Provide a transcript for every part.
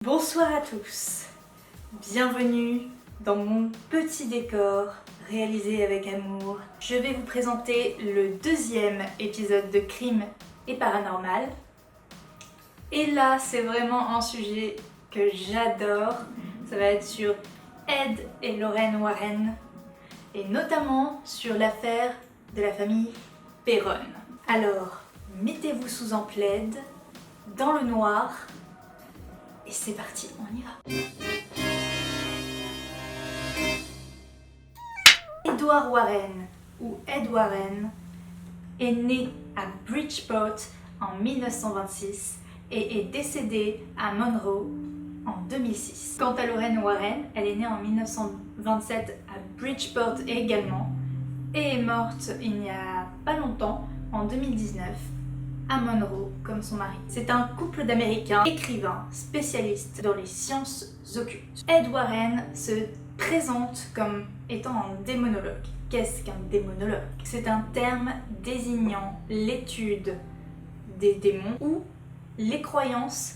Bonsoir à tous, bienvenue dans mon petit décor réalisé avec amour. Je vais vous présenter le deuxième épisode de Crime et Paranormal. Et là, c'est vraiment un sujet que j'adore. Ça va être sur Ed et Lorraine Warren, et notamment sur l'affaire de la famille Perron. Alors, mettez-vous sous un plaid, dans le noir, et c'est parti, on y va. Edward Warren, ou Ed Warren, est né à Bridgeport en 1926 et est décédé à Monroe en 2006. Quant à Lorraine Warren, elle est née en 1927 à Bridgeport également et est morte il n'y a pas longtemps, en 2019, à Monroe comme son mari. C'est un couple d'Américains, écrivains, spécialistes dans les sciences occultes. Ed Warren se présente comme étant un démonologue. Qu'est-ce qu'un démonologue? C'est un terme désignant l'étude des démons ou les croyances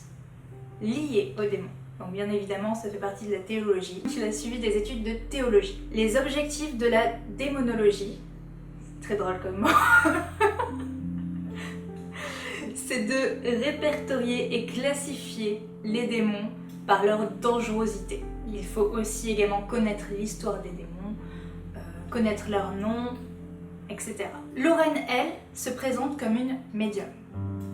liées aux démons. Donc bien évidemment, ça fait partie de la théologie. Il a suivi des études de théologie. Les objectifs de la démonologie, c'est très drôle comme mot, c'est de répertorier et classifier les démons par leur dangerosité. Il faut aussi également connaître l'histoire des démons, connaître leur nom, etc. Lorraine, elle, se présente comme une médium.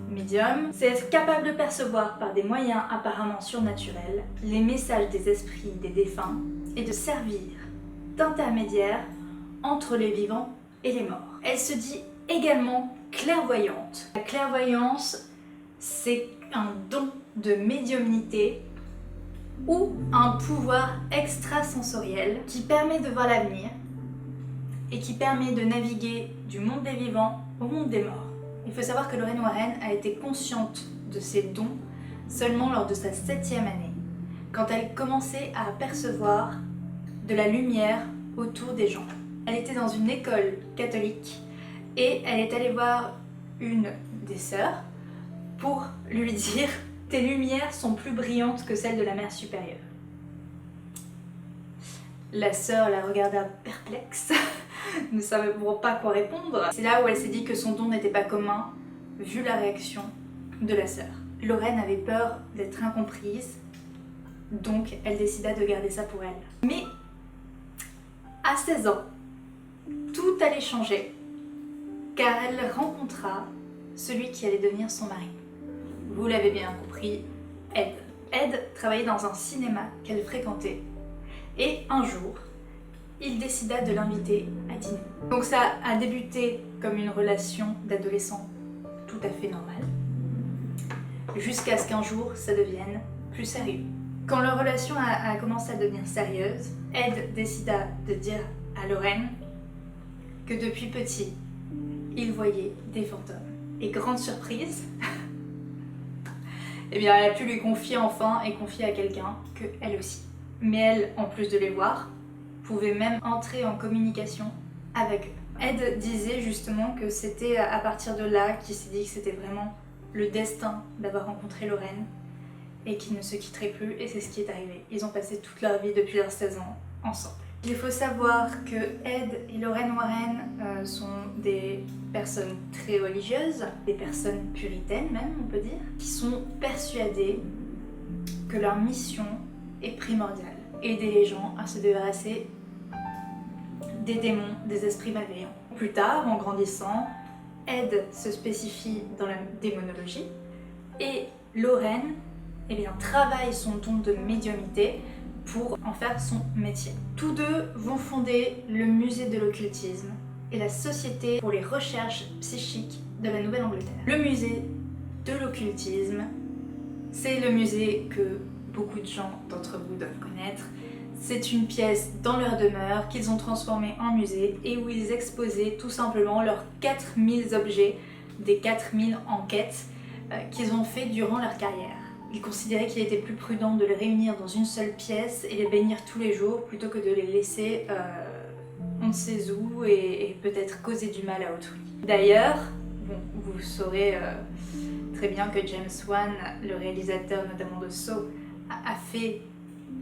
Médium, c'est être capable de percevoir par des moyens apparemment surnaturels les messages des esprits des défunts et de servir d'intermédiaire entre les vivants et les morts. Elle se dit également clairvoyante. La clairvoyance, c'est un don de médiumnité ou un pouvoir extrasensoriel qui permet de voir l'avenir et qui permet de naviguer du monde des vivants au monde des morts. Il faut savoir que Lorraine Warren a été consciente de ses dons seulement lors de sa 7e année, quand elle commençait à apercevoir de la lumière autour des gens. Elle était dans une école catholique et elle est allée voir une des sœurs pour lui dire « Tes lumières sont plus brillantes que celles de la mère supérieure ». La sœur la regarda perplexe, ne savait pas quoi répondre. C'est là où elle s'est dit que son don n'était pas commun, vu la réaction de la sœur. Lorraine avait peur d'être incomprise, donc elle décida de garder ça pour elle. Mais à 16 ans, tout allait changer, car elle rencontra celui qui allait devenir son mari. Vous l'avez bien compris, Ed. Ed travaillait dans un cinéma qu'elle fréquentait, et un jour, il décida de l'inviter à dîner. Donc ça a débuté comme une relation d'adolescent tout à fait normale, jusqu'à ce qu'un jour, ça devienne plus sérieux. Quand leur relation a commencé à devenir sérieuse, Ed décida de dire à Lorraine que depuis petit, il voyait des fantômes. Et grande surprise, eh bien, elle a pu lui confier enfin et confier à quelqu'un que elle aussi. Mais elle, en plus de les voir, pouvait même entrer en communication avec eux. Ed disait justement que c'était à partir de là qu'il s'est dit que c'était vraiment le destin d'avoir rencontré Lorraine et qu'ils ne se quitteraient plus, et c'est ce qui est arrivé. Ils ont passé toute leur vie depuis leurs 16 ans ensemble. Il faut savoir que Ed et Lorraine Warren sont des personnes très religieuses, des personnes puritaines même, on peut dire, qui sont persuadées que leur mission est primordiale. Aider les gens à se débarrasser des démons, des esprits malveillants. Plus tard, en grandissant, Ed se spécifie dans la démonologie et Lorraine travaille son don de médiumnité pour en faire son métier. Tous deux vont fonder le musée de l'occultisme et la Société pour les recherches psychiques de la Nouvelle-Angleterre. Le musée de l'occultisme, c'est le musée que beaucoup de gens d'entre vous doivent connaître. C'est une pièce dans leur demeure qu'ils ont transformée en musée et où ils exposaient tout simplement leurs 4000 objets des 4000 enquêtes qu'ils ont fait durant leur carrière. Ils considéraient qu'il était plus prudent de les réunir dans une seule pièce et les bénir tous les jours plutôt que de les laisser on ne sait où et peut-être causer du mal à autrui. D'ailleurs, bon, vous saurez très bien que James Wan, le réalisateur notamment de Saw, a fait,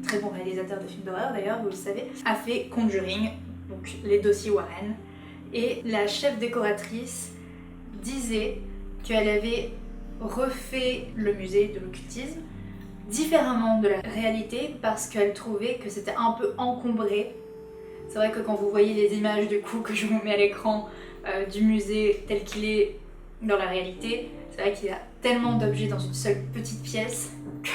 très bon réalisateur de films d'horreur d'ailleurs, vous le savez, a fait Conjuring, donc les dossiers Warren. Et la chef décoratrice disait qu'elle avait refait le musée de l'occultisme différemment de la réalité parce qu'elle trouvait que c'était un peu encombré. C'est vrai que quand vous voyez les images du coup que je vous mets à l'écran du musée tel qu'il est dans la réalité, c'est vrai qu'il y a tellement d'objets dans une seule petite pièce que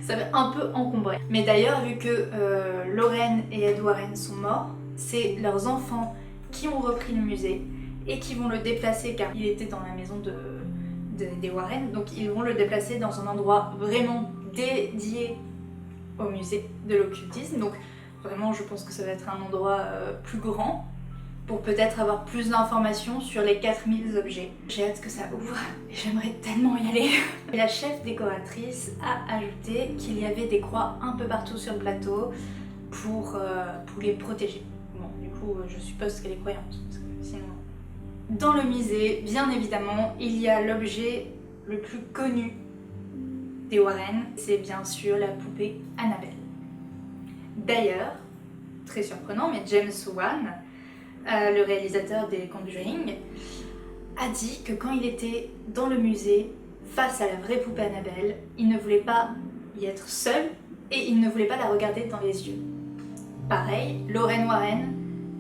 ça va un peu encombrer. Mais d'ailleurs, vu que Lorraine et Ed Warren sont morts, c'est leurs enfants qui ont repris le musée et qui vont le déplacer car il était dans la maison des Warren, donc ils vont le déplacer dans un endroit vraiment dédié au musée de l'occultisme. Donc vraiment, je pense que ça va être un endroit plus grand pour peut-être avoir plus d'informations sur les 4000 objets. J'ai hâte que ça ouvre et j'aimerais tellement y aller. Et la chef décoratrice a ajouté qu'il y avait des croix un peu partout sur le plateau pour les protéger. Bon, du coup, je suppose qu'elle est croyante, parce que sinon... Dans le musée, bien évidemment, il y a l'objet le plus connu des Warren, c'est bien sûr la poupée Annabelle. D'ailleurs, très surprenant, mais James Wan, le réalisateur des Conjuring, a dit que quand il était dans le musée, face à la vraie poupée Annabelle, il ne voulait pas y être seul et il ne voulait pas la regarder dans les yeux. Pareil, Lorraine Warren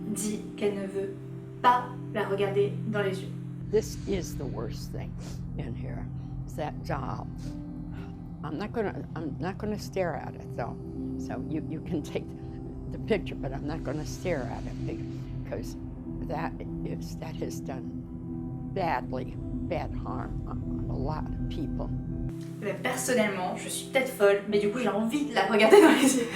dit qu'elle ne veut pas la regarder dans les yeux. This is the worst thing in here. Is that doll. I'm not gonna stare at it though. So you can take the picture, but I'm not gonna stare at it because that has done bad harm on a lot of people. Personnellement, je suis peut-être folle, mais du coup j'ai envie de la regarder dans les yeux.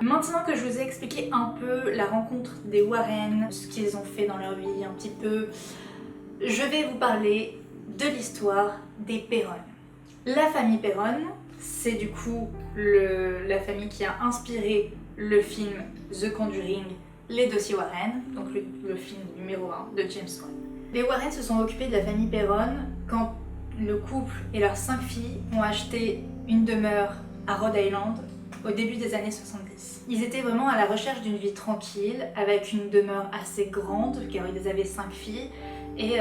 Maintenant que je vous ai expliqué un peu la rencontre des Warren, ce qu'ils ont fait dans leur vie un petit peu, je vais vous parler de l'histoire des Perron. La famille Perron, c'est du coup la famille qui a inspiré le film The Conjuring, les dossiers Warren, donc le film numéro 1 de James Wan. Les Warren se sont occupés de la famille Perron quand le couple et leurs 5 filles ont acheté une demeure à Rhode Island au début des années 70. Ils étaient vraiment à la recherche d'une vie tranquille, avec une demeure assez grande, car ils avaient 5 filles, et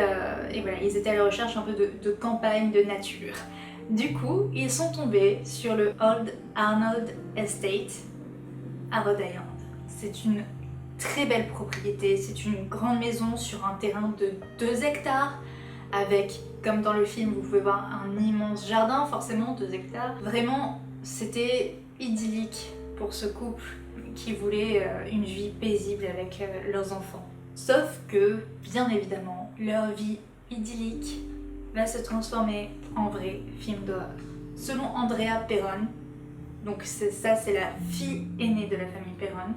voilà, ils étaient à la recherche un peu de campagne, de nature. Du coup, ils sont tombés sur le Old Arnold Estate à Rhode Island. C'est une très belle propriété, c'est une grande maison sur un terrain de 2 hectares, avec, comme dans le film, vous pouvez voir un immense jardin, forcément 2 hectares. Vraiment, c'était idyllique pour ce couple qui voulait une vie paisible avec leurs enfants. Sauf que, bien évidemment, leur vie idyllique va se transformer en vrai film d'horreur. Selon Andrea Perron, donc c'est la fille aînée de la famille Perron,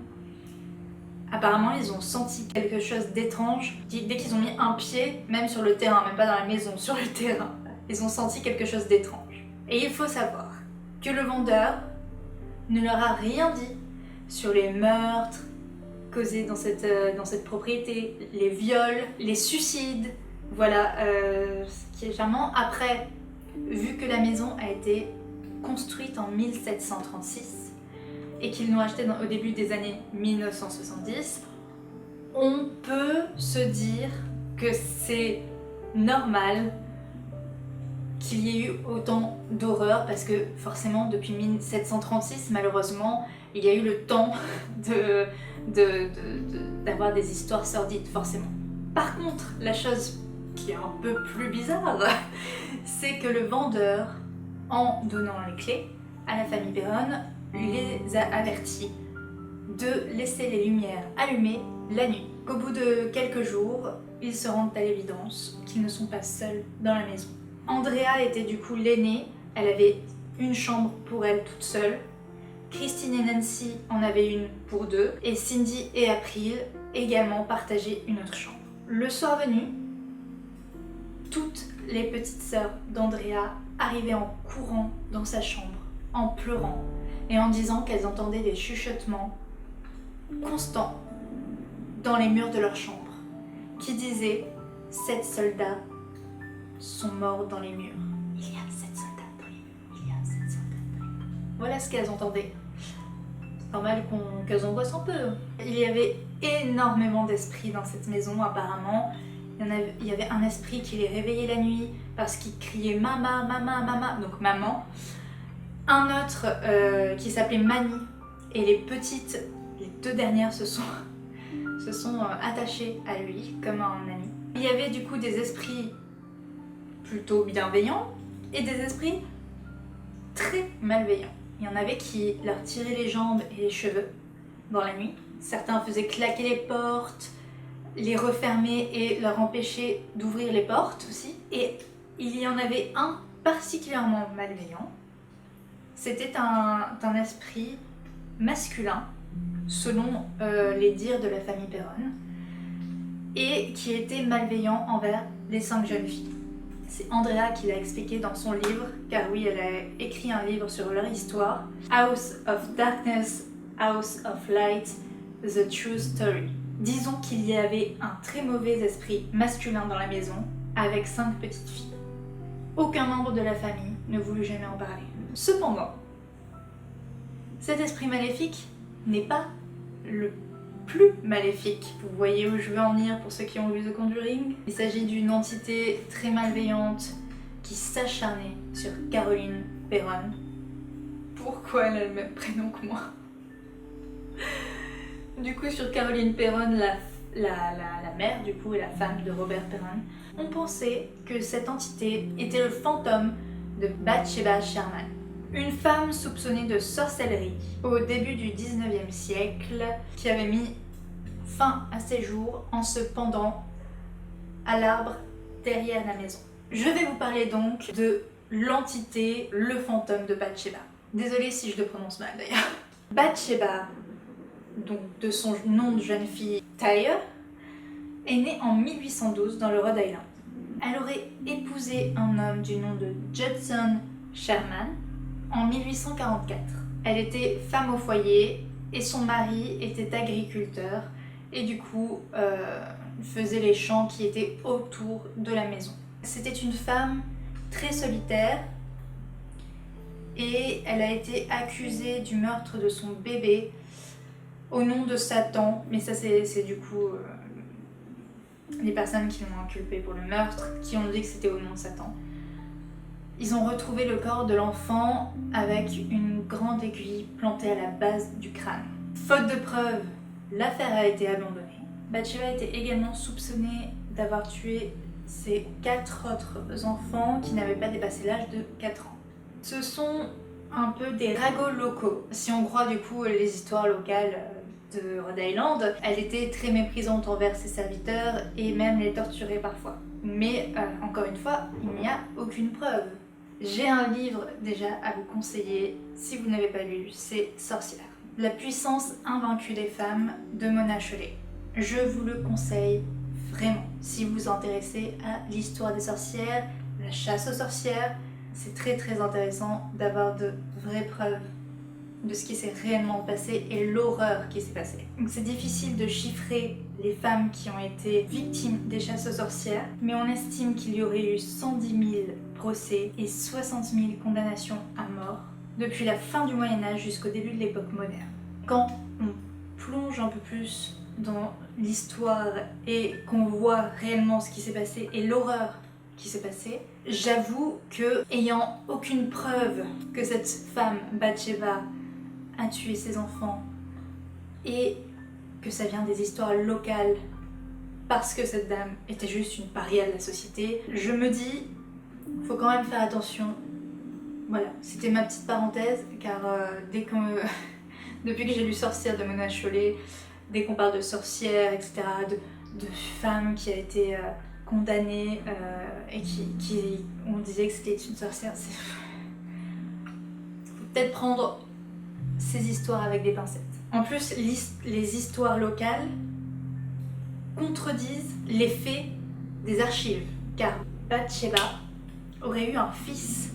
apparemment ils ont senti quelque chose d'étrange dès qu'ils ont mis un pied, même sur le terrain, même pas dans la maison, sur le terrain, ils ont senti quelque chose d'étrange. Et il faut savoir que le vendeur ne leur a rien dit sur les meurtres causés dans cette propriété, les viols, les suicides. Voilà, ce qui est charmant. Après, vu que la maison a été construite en 1736 et qu'ils l'ont achetée au début des années 1970, on peut se dire que c'est normal qu'il y ait eu autant d'horreur parce que forcément depuis 1736 malheureusement il y a eu le temps d'avoir des histoires sordides forcément. Par contre, la chose qui est un peu plus bizarre, c'est que le vendeur, en donnant les clés à la famille Perron, les a avertis de laisser les lumières allumées la nuit. Qu'au bout de quelques jours, ils se rendent à l'évidence qu'ils ne sont pas seuls dans la maison. Andrea était du coup l'aînée, elle avait une chambre pour elle toute seule. Christine et Nancy en avaient une pour 2 et Cindy et April également partageaient une autre chambre. Le soir venu, toutes les petites sœurs d'Andrea arrivaient en courant dans sa chambre, en pleurant et en disant qu'elles entendaient des chuchotements constants dans les murs de leur chambre qui disaient « 7 soldats sont morts dans les murs. Il y a 7 soldats dans les murs. Il y a 7 soldats dans les murs. » Voilà ce qu'elles entendaient. C'est normal qu'elles angoissent un peu. Il y avait énormément d'esprits dans cette maison apparemment. Il y avait un esprit qui les réveillait la nuit parce qu'il criait mama, mama, mama, donc maman. Un autre qui s'appelait Mani. Et les petites, les deux dernières se sont attachées à lui comme à un ami. Il y avait du coup des esprits plutôt bienveillants et des esprits très malveillants. Il y en avait qui leur tiraient les jambes et les cheveux dans la nuit. Certains faisaient claquer les portes, les refermer et leur empêcher d'ouvrir les portes aussi. Et il y en avait un particulièrement malveillant. C'était un esprit masculin, selon les dires de la famille Perron, et qui était malveillant envers les 5 jeunes filles. C'est Andrea qui l'a expliqué dans son livre, car oui, elle a écrit un livre sur leur histoire, House of Darkness, House of Light, The True Story. Disons qu'il y avait un très mauvais esprit masculin dans la maison, avec 5 petites filles. Aucun membre de la famille ne voulut jamais en parler. Cependant, cet esprit maléfique n'est pas le plus maléfique. Vous voyez où je veux en venir pour ceux qui ont vu The Conjuring. Il s'agit d'une entité très malveillante qui s'acharnait sur Caroline Perron. Pourquoi elle a le même prénom que moi? Du coup, sur Caroline Perron, la mère du coup et la femme de Robert Perron, on pensait que cette entité était le fantôme de Bathsheba Sherman. Une femme soupçonnée de sorcellerie au début du 19e siècle qui avait mis fin à ses jours en se pendant à l'arbre derrière la maison. Je vais vous parler donc de l'entité, le fantôme de Bathsheba. Désolée si je le prononce mal d'ailleurs. Bathsheba, donc de son nom de jeune fille Tyre, est née en 1812 dans le Rhode Island. Elle aurait épousé un homme du nom de Judson Sherman en 1844. Elle était femme au foyer et son mari était agriculteur et du coup faisait les champs qui étaient autour de la maison. C'était une femme très solitaire et elle a été accusée du meurtre de son bébé au nom de Satan, mais ça c'est du coup les personnes qui l'ont inculpée pour le meurtre qui ont dit que c'était au nom de Satan. Ils ont retrouvé le corps de l'enfant avec une grande aiguille plantée à la base du crâne. Faute de preuves, l'affaire a été abandonnée. Bathsheba était également soupçonnée d'avoir tué ses 4 autres enfants qui n'avaient pas dépassé l'âge de 4 ans. Ce sont un peu des ragots locaux. Si on croit du coup les histoires locales de Rhode Island, elle était très méprisante envers ses serviteurs et même les torturait parfois. Mais encore une fois, il n'y a aucune preuve. J'ai un livre déjà à vous conseiller si vous n'avez pas lu, c'est Sorcière. La puissance invaincue des femmes de Mona Chollet. Je vous le conseille vraiment si vous vous intéressez à l'histoire des sorcières, la chasse aux sorcières. C'est très très intéressant d'avoir de vraies preuves de ce qui s'est réellement passé et l'horreur qui s'est passée. Donc c'est difficile de chiffrer les femmes qui ont été victimes des chasses aux sorcières, mais on estime qu'il y aurait eu 110 000 procès et 60 000 condamnations à mort depuis la fin du Moyen-Âge jusqu'au début de l'époque moderne. Quand on plonge un peu plus dans l'histoire et qu'on voit réellement ce qui s'est passé et l'horreur qui s'est passée, j'avoue que, ayant aucune preuve que cette femme, Bathsheba, a tué ses enfants et que ça vient des histoires locales parce que cette dame était juste une paria de la société, je me dis, faut quand même faire attention. Voilà, c'était ma petite parenthèse car depuis que j'ai lu Sorcière de Mona Chollet, dès qu'on parle de sorcières, etc., de femmes qui a été condamnées et on disait que c'était une sorcière, faut peut-être prendre ces histoires avec des pincettes. En plus, les histoires locales contredisent les faits des archives, car Bathsheba aurait eu un fils,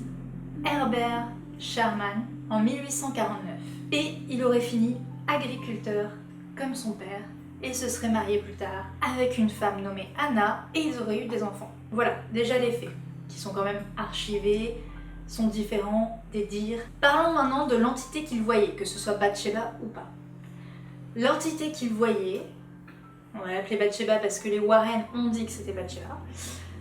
Herbert Sherman, en 1849, et il aurait fini agriculteur comme son père et se serait marié plus tard avec une femme nommée Anna et ils auraient eu des enfants. Voilà, déjà les faits qui sont quand même archivés sont différents des dires. Parlons maintenant de l'entité qu'ils voyaient, que ce soit Bathsheba ou pas. L'entité qu'ils voyaient, on va l'appeler Bathsheba parce que les Warren ont dit que c'était Bathsheba.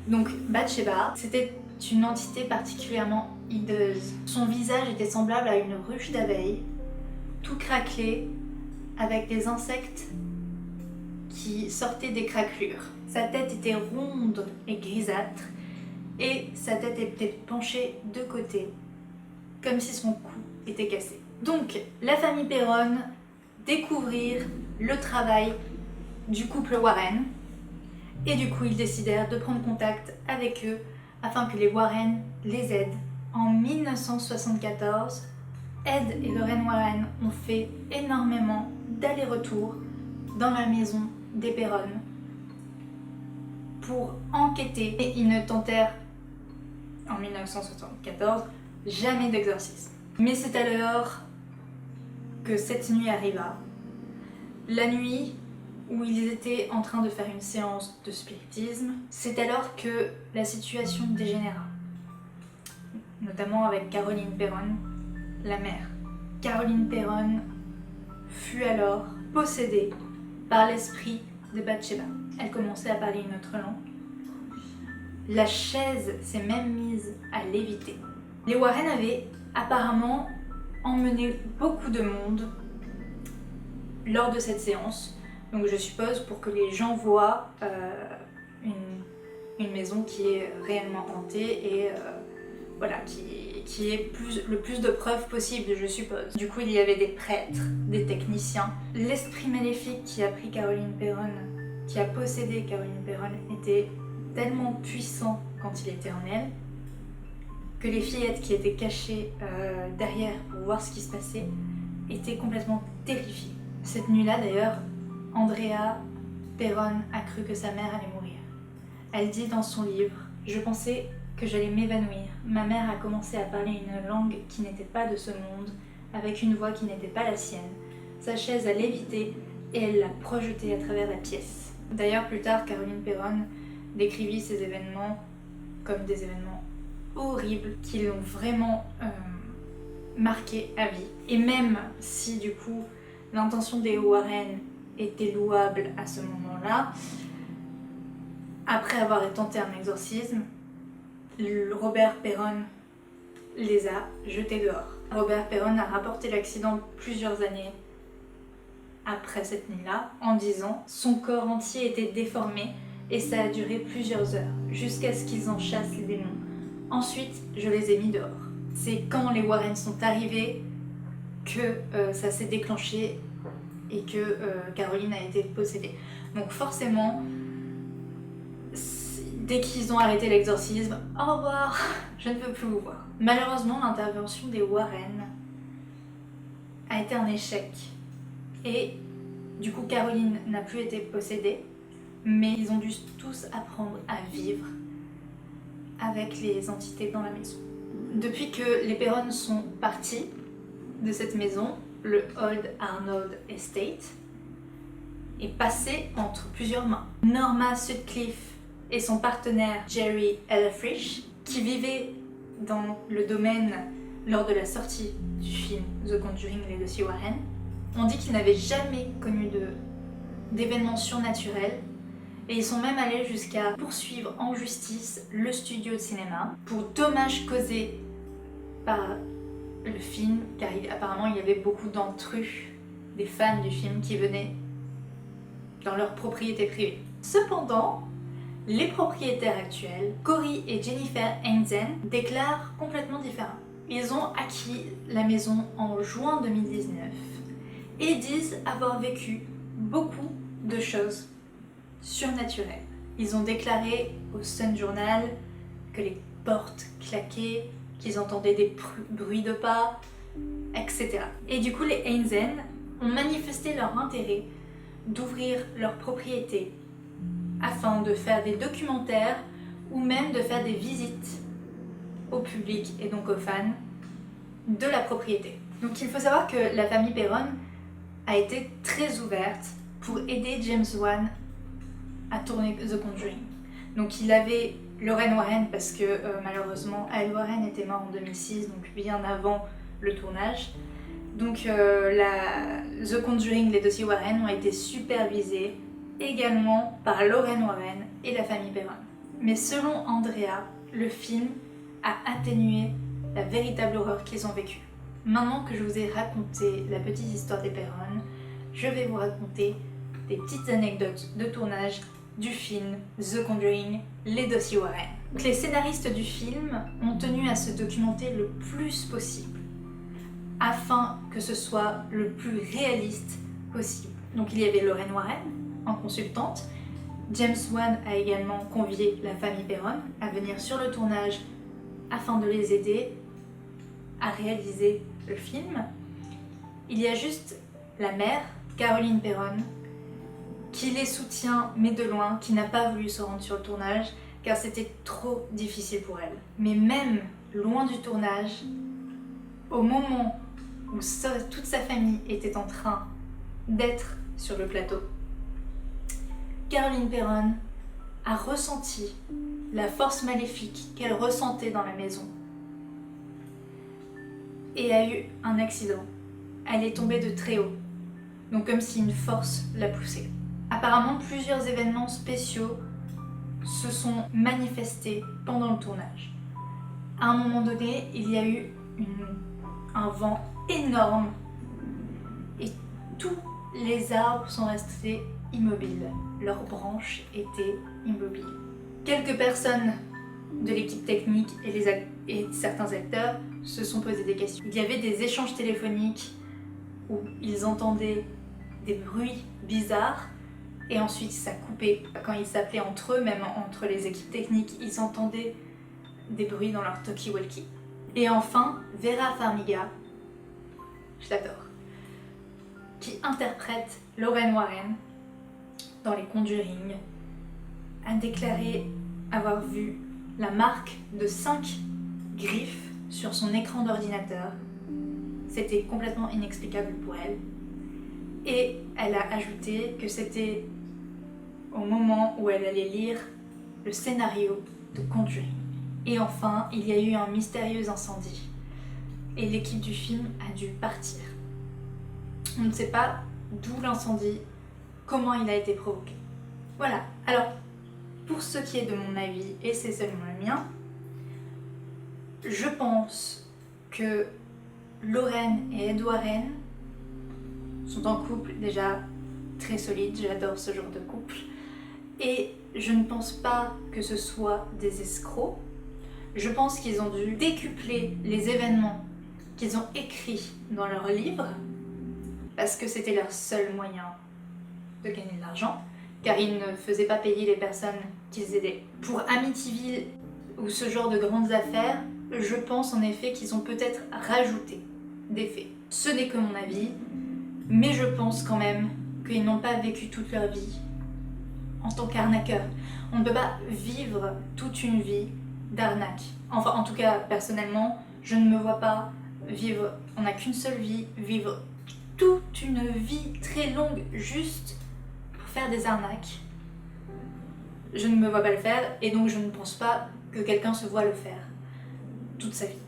Donc Bathsheba, c'était une entité particulièrement hideuse. Son visage était semblable à une ruche d'abeilles, tout craquelé, avec des insectes qui sortaient des craquelures. Sa tête était ronde et grisâtre, et sa tête était penchée de côté, comme si son cou était cassé. Donc, la famille Perron découvrirent le travail du couple Warren, et du coup, ils décidèrent de prendre contact avec eux afin que les Warren les aident. En 1974, Ed et Lorraine Warren ont fait énormément d'allers-retours dans la maison des Perron pour enquêter, et ils ne tentèrent en 1974 jamais d'exorcisme. Mais c'est alors que cette nuit arriva, la nuit où ils étaient en train de faire une séance de spiritisme. C'est alors que la situation dégénéra, notamment avec Caroline Perron, la mère. Caroline Perron fut alors possédée par l'esprit de Bathsheba. Elle commençait à parler une autre langue. La chaise s'est même mise à léviter. Les Warren avaient apparemment emmené beaucoup de monde lors de cette séance. Donc je suppose pour que les gens voient une maison qui est réellement hantée et voilà, qui ait le plus de preuves possible, je suppose. Du coup, il y avait des prêtres, des techniciens. L'esprit maléfique qui a pris Caroline Perron, qui a possédé Caroline Perron, était tellement puissant quand il était en elle que les fillettes qui étaient cachées derrière pour voir ce qui se passait étaient complètement terrifiées. Cette nuit-là, d'ailleurs, Andrea Perron a cru que sa mère allait mourir. Elle dit dans son livre « Je pensais que j'allais m'évanouir. Ma mère a commencé à parler une langue qui n'était pas de ce monde, avec une voix qui n'était pas la sienne. Sa chaise a lévité et elle l'a projetée à travers la pièce. » D'ailleurs, plus tard, Caroline Perron décrivit ces événements comme des événements horribles qui l'ont vraiment marquée à vie. Et même si, du coup, l'intention des Warren était louable à ce moment-là, après avoir tenté un exorcisme, Robert Perron les a jetés dehors. Robert Perron a rapporté l'accident plusieurs années après cette nuit-là, en disant « Son corps entier était déformé et ça a duré plusieurs heures, jusqu'à ce qu'ils en chassent les démons. Ensuite, je les ai mis dehors. » C'est quand les Warren sont arrivés que ça s'est déclenché et que Caroline a été possédée. Donc forcément, dès qu'ils ont arrêté l'exorcisme, au revoir, je ne veux plus vous voir. Malheureusement, l'intervention des Warren a été un échec. Et du coup, Caroline n'a plus été possédée, mais ils ont dû tous apprendre à vivre avec les entités dans la maison. Depuis que les Perron sont partis de cette maison, le Old Arnold Estate est passé entre plusieurs mains. Norma Sutcliffe et son partenaire Jerry Elfrich, qui vivaient dans le domaine lors de la sortie du film The Conjuring, les Legacy Warren, ont dit qu'ils n'avaient jamais connu d'événements surnaturels et ils sont même allés jusqu'à poursuivre en justice le studio de cinéma pour dommages causés par le film, car apparemment il y avait beaucoup d'intrus, des fans du film qui venaient dans leur propriété privée. Cependant, les propriétaires actuels, Corey et Jennifer Heinzen, déclarent complètement différent. Ils ont acquis la maison en juin 2019 et disent avoir vécu beaucoup de choses surnaturelles. Ils ont déclaré au Sun Journal que les portes claquaient, qu'ils entendaient des bruits de pas, etc. Et du coup, les Heinzen ont manifesté leur intérêt d'ouvrir leur propriété afin de faire des documentaires ou même de faire des visites au public et donc aux fans de la propriété. Donc il faut savoir que la famille Perron a été très ouverte pour aider James Wan à tourner The Conjuring. Donc il avait Lorraine Warren parce que malheureusement Ed Warren était mort en 2006, donc bien avant le tournage. Donc The Conjuring, les dossiers Warren ont été supervisés également par Lorraine Warren et la famille Perron. Mais selon Andrea, le film a atténué la véritable horreur qu'ils ont vécue. Maintenant que je vous ai raconté la petite histoire des Perron, je vais vous raconter des petites anecdotes de tournage du film The Conjuring, les dossiers Warren. Donc, les scénaristes du film ont tenu à se documenter le plus possible afin que ce soit le plus réaliste possible. Donc il y avait Lorraine Warren en consultante. James Wan a également convié la famille Perron à venir sur le tournage afin de les aider à réaliser le film. Il y a juste la mère, Caroline Perron, qui les soutient mais de loin, qui n'a pas voulu se rendre sur le tournage car c'était trop difficile pour elle. Mais même loin du tournage, au moment où toute sa famille était en train d'être sur le plateau, Caroline Perron a ressenti la force maléfique qu'elle ressentait dans la maison et a eu un accident. Elle est tombée de très haut, donc comme si une force la poussait. Apparemment, plusieurs événements spéciaux se sont manifestés pendant le tournage. À un moment donné, il y a eu un vent énorme et tous les arbres sont restés immobiles. Leurs branches étaient immobiles. Quelques personnes de l'équipe technique et certains acteurs se sont posé des questions. Il y avait des échanges téléphoniques où ils entendaient des bruits bizarres et ensuite ça coupait. Quand ils s'appelaient entre eux, même entre les équipes techniques, ils entendaient des bruits dans leur talkie-walkie. Et enfin, Vera Farmiga, je l'adore, qui interprète Lorraine Warren dans les Conjuring, a déclaré avoir vu la marque de 5 griffes sur son écran d'ordinateur. C'était complètement inexplicable pour elle. Et elle a ajouté que c'était au moment où elle allait lire le scénario de Conjuring. Et enfin, il y a eu un mystérieux incendie. Et l'équipe du film a dû partir. On ne sait pas d'où l'incendie, comment il a été provoqué. Voilà. Alors, pour ce qui est de mon avis, et c'est seulement le mien, je pense que Lorraine et Ed Warren sont en couple déjà très solide, j'adore ce genre de couple. Et je ne pense pas que ce soit des escrocs. Je pense qu'ils ont dû décupler les événements qu'ils ont écrits dans leurs livres parce que c'était leur seul moyen de gagner de l'argent, car ils ne faisaient pas payer les personnes qu'ils aidaient. Pour Amityville ou ce genre de grandes affaires, je pense en effet qu'ils ont peut-être rajouté des faits. Ce n'est que mon avis, mais je pense quand même qu'ils n'ont pas vécu toute leur vie en tant qu'arnaqueurs. On ne peut pas vivre toute une vie d'arnaque. Enfin, en tout cas, personnellement, je ne me vois pas vivre, on n'a qu'une seule vie, vivre toute une vie très longue juste pour faire des arnaques. Je ne me vois pas le faire et donc je ne pense pas que quelqu'un se voit le faire toute sa vie.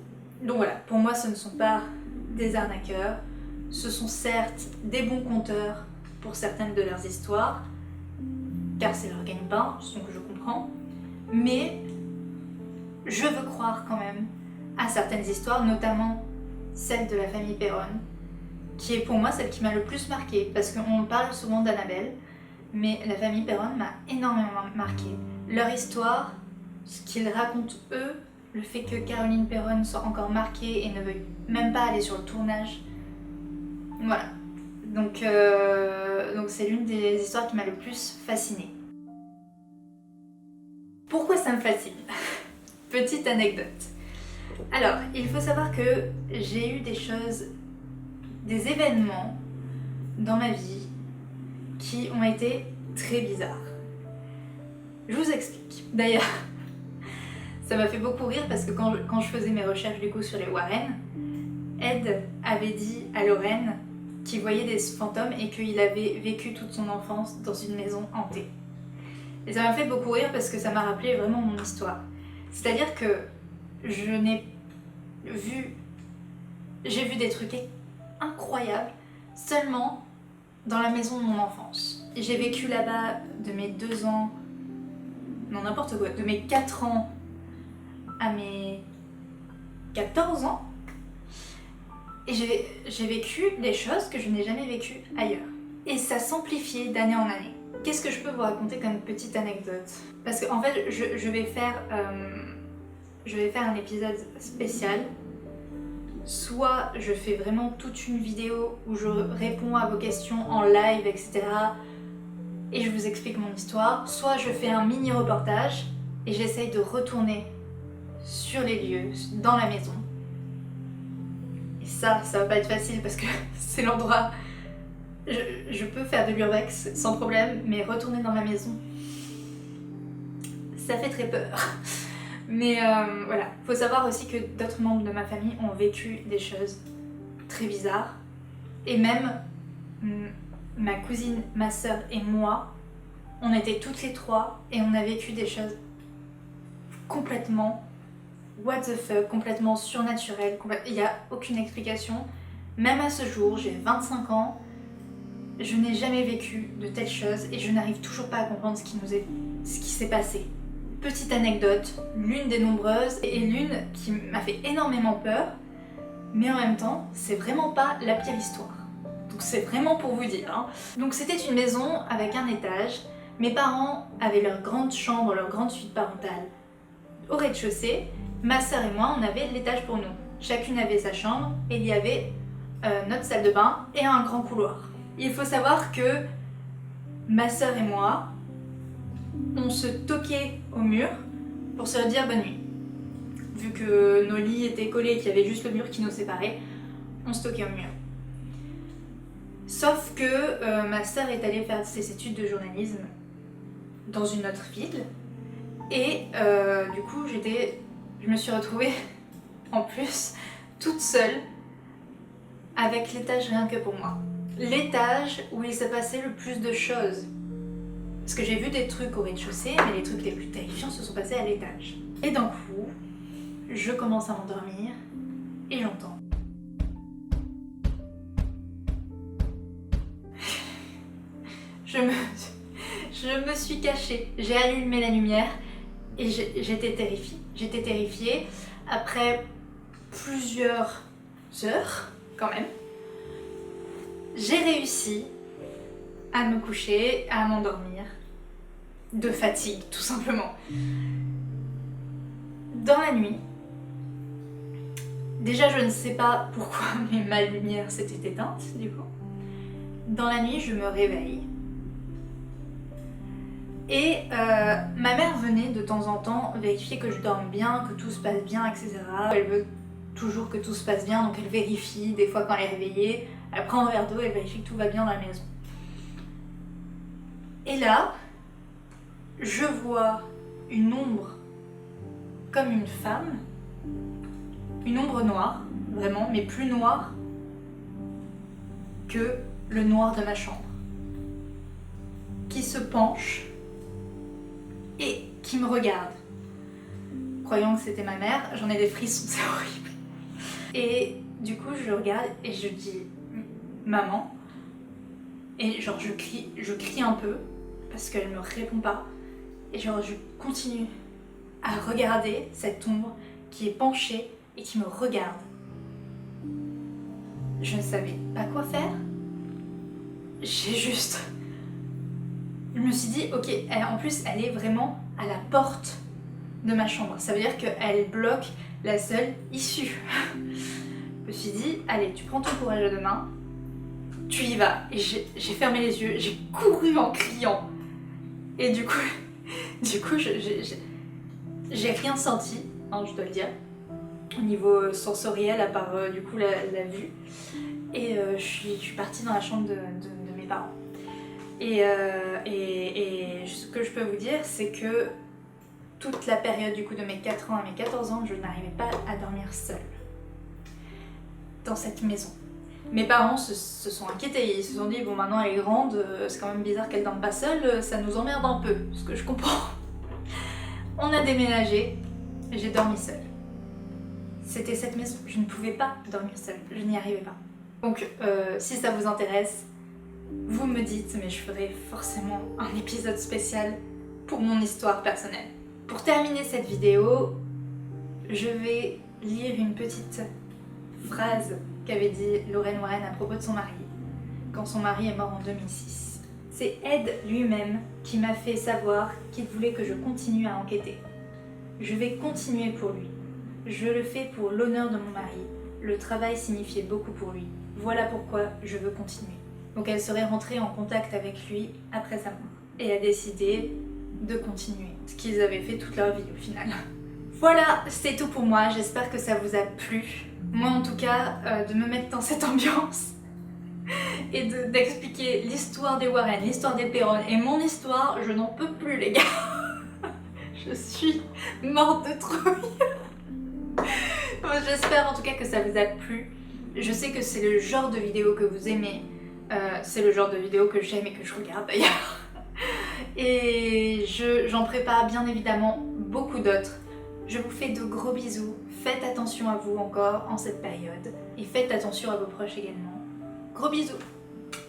Donc voilà, pour moi ce ne sont pas des arnaqueurs, ce sont certes des bons conteurs pour certaines de leurs histoires, car c'est leur gagne-pain, ce que je comprends, mais je veux croire quand même à certaines histoires, notamment celle de la famille Perron, qui est pour moi celle qui m'a le plus marquée, parce qu'on parle souvent d'Annabelle, mais la famille Perron m'a énormément marquée. Leur histoire, ce qu'ils racontent eux, le fait que Caroline Perron soit encore marquée et ne veuille même pas aller sur le tournage, voilà. Donc c'est l'une des histoires qui m'a le plus fascinée. Pourquoi ça me fascine? Petite anecdote. Alors, il faut savoir que j'ai eu des événements dans ma vie qui ont été très bizarres. Je vous explique. D'ailleurs, ça m'a fait beaucoup rire parce que quand je faisais mes recherches du coup sur les Warren, Ed avait dit à Lorraine qu'il voyait des fantômes et qu'il avait vécu toute son enfance dans une maison hantée. Et ça m'a fait beaucoup rire parce que ça m'a rappelé vraiment mon histoire. C'est-à-dire que j'ai vu des trucs incroyables seulement dans la maison de mon enfance. J'ai vécu là-bas de mes 2 ans, non n'importe quoi, de mes 4 ans à mes 14 ans. Et j'ai vécu des choses que je n'ai jamais vécues ailleurs. Et ça s'amplifiait d'année en année. Qu'est-ce que je peux vous raconter comme petite anecdote? Parce qu'en fait, je vais faire un épisode spécial. Soit je fais vraiment toute une vidéo où je réponds à vos questions en live, etc. Et je vous explique mon histoire. Soit je fais un mini reportage et j'essaye de retourner sur les lieux, dans la maison. Et ça va pas être facile parce que c'est l'endroit... Je peux faire de l'urbex sans problème, mais retourner dans ma maison, ça fait très peur. Mais voilà, faut savoir aussi que d'autres membres de ma famille ont vécu des choses très bizarres. Et même ma cousine, ma soeur et moi, on était toutes les 3 et on a vécu des choses complètement what the fuck, complètement surnaturelles. Il n'y a aucune explication. Même à ce jour, j'ai 25 ans, je n'ai jamais vécu de telles choses et je n'arrive toujours pas à comprendre ce qui s'est passé. Petite anecdote, l'une des nombreuses et l'une qui m'a fait énormément peur, mais en même temps, c'est vraiment pas la pire histoire. Donc c'est vraiment pour vous dire. Hein. Donc c'était une maison avec un étage. Mes parents avaient leur grande chambre, leur grande suite parentale au rez-de-chaussée. Ma sœur et moi, on avait l'étage pour nous. Chacune avait sa chambre et il y avait notre salle de bain et un grand couloir. Il faut savoir que ma sœur et moi, on se toquait au mur pour se dire bonne nuit. Vu que nos lits étaient collés et qu'il y avait juste le mur qui nous séparait, on se toquait au mur. Sauf que ma sœur est allée faire ses études de journalisme dans une autre ville. Et du coup, je me suis retrouvée en plus toute seule avec l'étage rien que pour moi. L'étage où il s'est passé le plus de choses. Parce que j'ai vu des trucs au rez-de-chaussée, mais les trucs les plus terrifiants se sont passés à l'étage. Et d'un coup, je commence à m'endormir et j'entends. Je me suis cachée, j'ai allumé la lumière et j'étais terrifiée. J'étais terrifiée. Après plusieurs heures, quand même, j'ai réussi à me coucher, à m'endormir, de fatigue tout simplement. Dans la nuit, déjà je ne sais pas pourquoi, mais ma lumière s'était éteinte du coup. Dans la nuit, je me réveille. Et ma mère venait de temps en temps vérifier que je dorme bien, que tout se passe bien, etc. Elle veut toujours que tout se passe bien, donc elle vérifie des fois quand elle est réveillée. Elle prend un verre d'eau, elle vérifie que tout va bien dans la maison. Et là, je vois une ombre comme une femme, une ombre noire, vraiment, mais plus noire que le noir de ma chambre, qui se penche et qui me regarde. Croyant que c'était ma mère, j'en ai des frissons, c'est horrible. Et du coup, je regarde et je dis maman. Et genre, je crie un peu parce qu'elle me répond pas. Et genre, je continue à regarder cette ombre qui est penchée et qui me regarde. Je ne savais pas quoi faire. Je me suis dit, ok, en plus elle est vraiment à la porte de ma chambre. Ça veut dire qu'elle bloque la seule issue. Je me suis dit, allez, tu prends ton courage à deux mains, tu y vas. Et j'ai fermé les yeux, j'ai couru en criant. Et du coup j'ai rien senti, hein, je dois le dire, au niveau sensoriel, à part du coup la vue. Et je suis partie dans la chambre de mes parents. Et ce que je peux vous dire, c'est que toute la période du coup de mes 4 ans à mes 14 ans, je n'arrivais pas à dormir seule dans cette maison. Mes parents se sont inquiétés, ils se sont dit bon maintenant elle est grande, c'est quand même bizarre qu'elle dorme pas seule, ça nous emmerde un peu, ce que je comprends. On a déménagé, j'ai dormi seule. C'était cette maison, je ne pouvais pas dormir seule, je n'y arrivais pas. Donc si ça vous intéresse, vous me dites, mais je ferai forcément un épisode spécial pour mon histoire personnelle. Pour terminer cette vidéo, je vais lire une petite phrase qu'avait dit Lorraine Warren à propos de son mari, quand son mari est mort en 2006. C'est Ed lui-même qui m'a fait savoir qu'il voulait que je continue à enquêter. Je vais continuer pour lui. Je le fais pour l'honneur de mon mari. Le travail signifiait beaucoup pour lui. Voilà pourquoi je veux continuer. Donc elle serait rentrée en contact avec lui après sa mort et a décidé de continuer, ce qu'ils avaient fait toute leur vie au final. Voilà, c'est tout pour moi, j'espère que ça vous a plu. Moi en tout cas, de me mettre dans cette ambiance et d'expliquer l'histoire des Warren, l'histoire des Perron et mon histoire, je n'en peux plus les gars. Je suis morte de trouille. J'espère en tout cas que ça vous a plu. Je sais que c'est le genre de vidéo que vous aimez. C'est le genre de vidéo que j'aime et que je regarde d'ailleurs. Et j'en prépare bien évidemment beaucoup d'autres. Je vous fais de gros bisous. Faites attention à vous encore en cette période. Et faites attention à vos proches également. Gros bisous!